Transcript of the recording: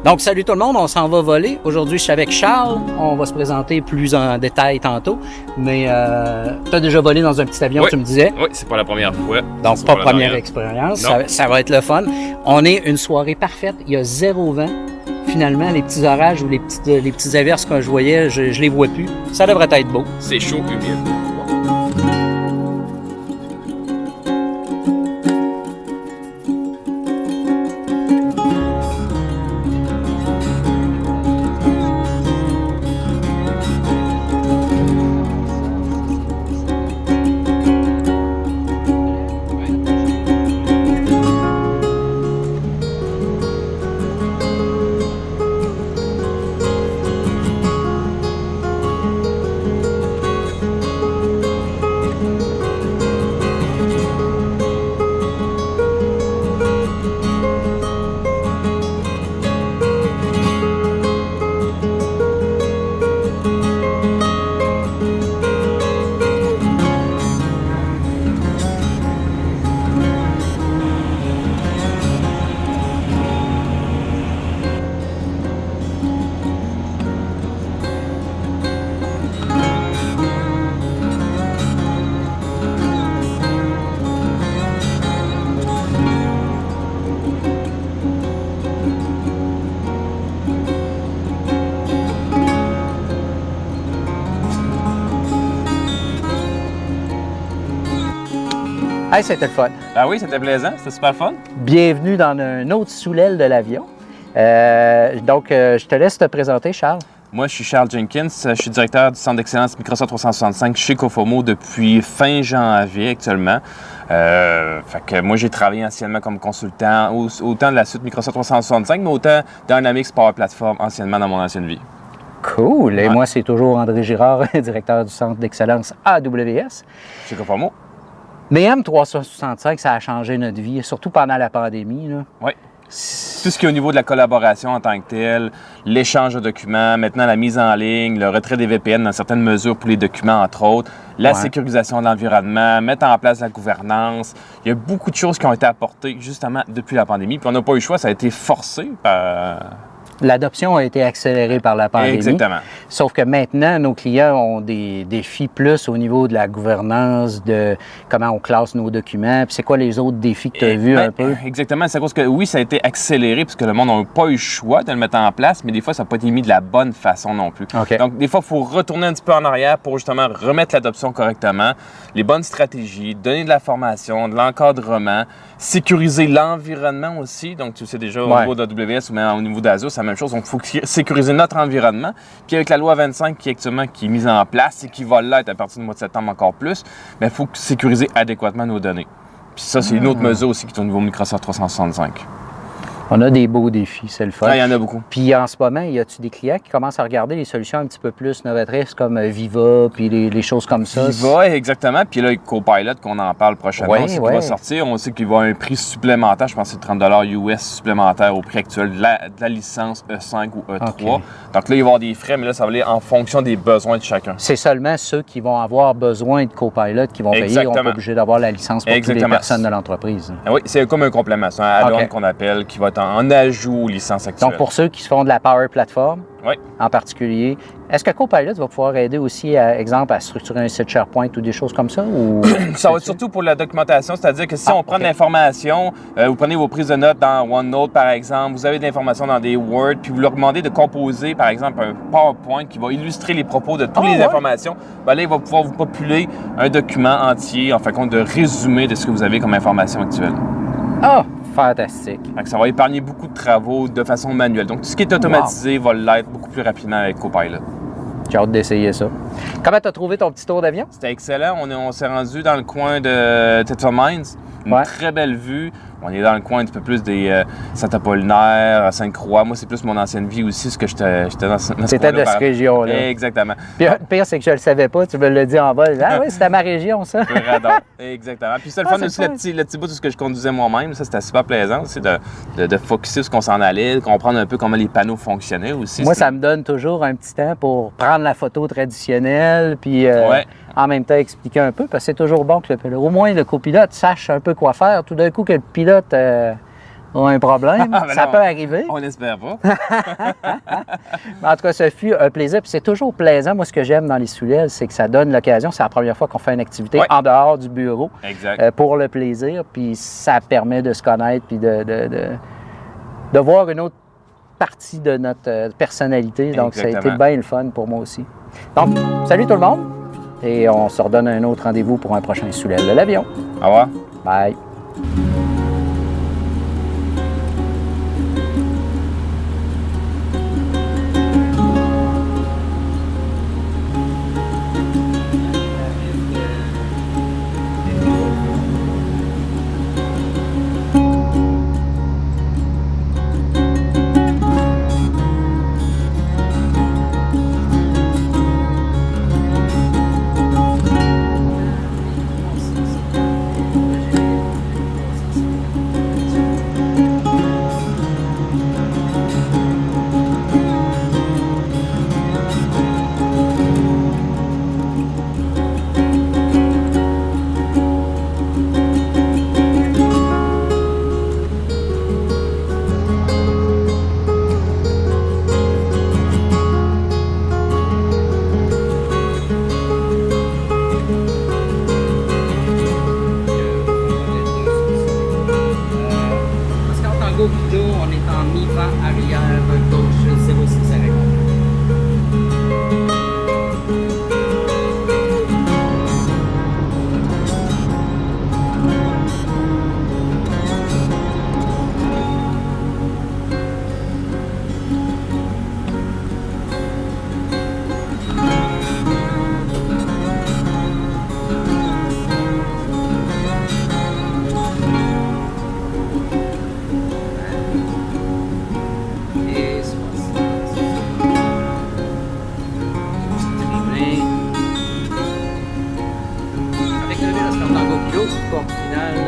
Donc, salut tout le monde, on s'en va voler. Aujourd'hui, je suis avec Charles. On va se présenter plus en détail tantôt. Mais tu as déjà volé dans un petit avion, oui. Tu me disais? Oui, c'est pas la première fois. Donc, pas première expérience. Ça va être le fun. On est une soirée parfaite. Il y a 0 vent. Finalement, les petits orages ou les petites averses que je voyais, je les vois plus. Ça devrait être beau. C'est chaud, humide. Hey, c'était le fun. Ah oui, c'était plaisant, c'était super fun. Bienvenue dans un autre sous-l'aile de l'avion. Je te laisse te présenter, Charles. Moi, je suis Charles Jenkins, je suis directeur du Centre d'excellence Microsoft 365 chez Cofomo depuis fin janvier actuellement. Moi, j'ai travaillé anciennement comme consultant, autant de la suite Microsoft 365, mais autant Dynamics Power Platform anciennement dans mon ancienne vie. Cool. Et moi, c'est toujours André Girard, directeur du Centre d'excellence AWS. Chez Cofomo. Mais M365, ça a changé notre vie, surtout pendant la pandémie. Là. Oui. Tout ce qui est au niveau de la collaboration en tant que telle, l'échange de documents, maintenant la mise en ligne, le retrait des VPN dans certaines mesures pour les documents, entre autres, la sécurisation de l'environnement, mettre en place la gouvernance. Il y a beaucoup de choses qui ont été apportées justement depuis la pandémie. Puis on n'a pas eu le choix, ça a été forcé par... L'adoption a été accélérée par la pandémie. Exactement. Sauf que maintenant, nos clients ont des défis plus au niveau de la gouvernance, de comment on classe nos documents. Puis c'est quoi les autres défis que tu as vus un peu? Exactement. C'est à cause que oui, ça a été accéléré puisque le monde n'a pas eu le choix de le mettre en place, mais des fois, ça n'a pas été mis de la bonne façon non plus. Okay. Donc, des fois, il faut retourner un petit peu en arrière pour justement remettre l'adoption correctement, les bonnes stratégies, donner de la formation, de l'encadrement, sécuriser l'environnement aussi. Donc, tu sais déjà au niveau d'AWS ou même au niveau d'Azure, c'est la même chose. Donc, il faut sécuriser notre environnement. Puis avec la loi 25 qui est mise en place et qui va l'être à partir du mois de septembre encore plus, il faut sécuriser adéquatement nos données. Puis ça, c'est une autre mesure aussi qui est au niveau Microsoft 365. On a des beaux défis, c'est le fun. Il y en a beaucoup. Puis en ce moment, y a-tu des clients qui commencent à regarder les solutions un petit peu plus novatrices comme Viva, puis les choses comme ça? Viva, exactement. Puis là, avec Copilot, qu'on en parle prochainement, qui va sortir. On sait qu'il va avoir un prix supplémentaire, je pense que c'est 30 $ US supplémentaire au prix actuel de la licence E5 ou E3. Okay. Donc là, il va y avoir des frais, mais là, ça va aller en fonction des besoins de chacun. C'est seulement ceux qui vont avoir besoin de Copilot qui vont payer. Ils ne sont pas obligés d'avoir la licence pour toutes les personnes de l'entreprise. Oui, c'est comme un complément. C'est un add-on qu'on appelle, qui va être en ajout aux licences actuelles. Donc, pour ceux qui se font de la Power Platform, en particulier, est-ce que Copilot va pouvoir aider aussi, exemple, à structurer un site SharePoint ou des choses comme ça? Ou... Ça va être surtout pour la documentation, c'est-à-dire que si on prend de l'information, vous prenez vos prises de notes dans OneNote, par exemple, vous avez de l'information dans des Word, puis vous leur demandez de composer, par exemple, un PowerPoint qui va illustrer les propos de toutes les informations, bien là, il va pouvoir vous populer un document entier, en fin de compte, de résumé de ce que vous avez comme information actuelle. Ah! Fantastique. Donc, ça va épargner beaucoup de travaux de façon manuelle. Donc, tout ce qui est automatisé va l'être beaucoup plus rapidement avec Copilot. J'ai hâte d'essayer ça. Comment tu as trouvé ton petit tour d'avion? C'était excellent. On s'est rendu dans le coin de Tetford Mines. Une très belle vue. On est dans le coin un petit peu plus des Saint-Apollinaire, Sainte-Croix. Moi, c'est plus mon ancienne vie aussi, parce que j'étais dans ce coin-là. C'était de cette région-là. Exactement. Puis le pire, c'est que je ne le savais pas. Tu me l'as dit en vol. Ah oui, c'était ma région, ça. Exactement. Puis c'est le fun aussi, le petit bout de ce que je conduisais moi-même. Ça, c'était super plaisant aussi de focusser sur ce qu'on s'en allait, de comprendre un peu comment les panneaux fonctionnaient aussi. Moi, ça me donne toujours un petit temps pour prendre la photo traditionnelle, puis en même temps expliquer un peu, parce que c'est toujours bon que au moins le copilote sache un peu quoi faire. Tout d'un coup, que le pilote ont un problème. Ah, ben ça non, peut arriver. On n'espère pas. Mais en tout cas, ce fut un plaisir. Puis c'est toujours plaisant. Moi, ce que j'aime dans les Soulèves, c'est que ça donne l'occasion. C'est la première fois qu'on fait une activité Ouais. en dehors du bureau Exact. pour le plaisir. Puis ça permet de se connaître puis de voir une autre partie de notre personnalité. Donc, ça a été Exactement. bien le fun pour moi aussi. Donc, salut tout le monde. Et on se redonne un autre rendez-vous pour un prochain Soulève de l'avion. Au revoir. Bye. Parce qu'en tango kilo, on est en mi-vent arrière gauche 06 avec. Et 60. Avec le parce qu'en tango kilo, forme finale.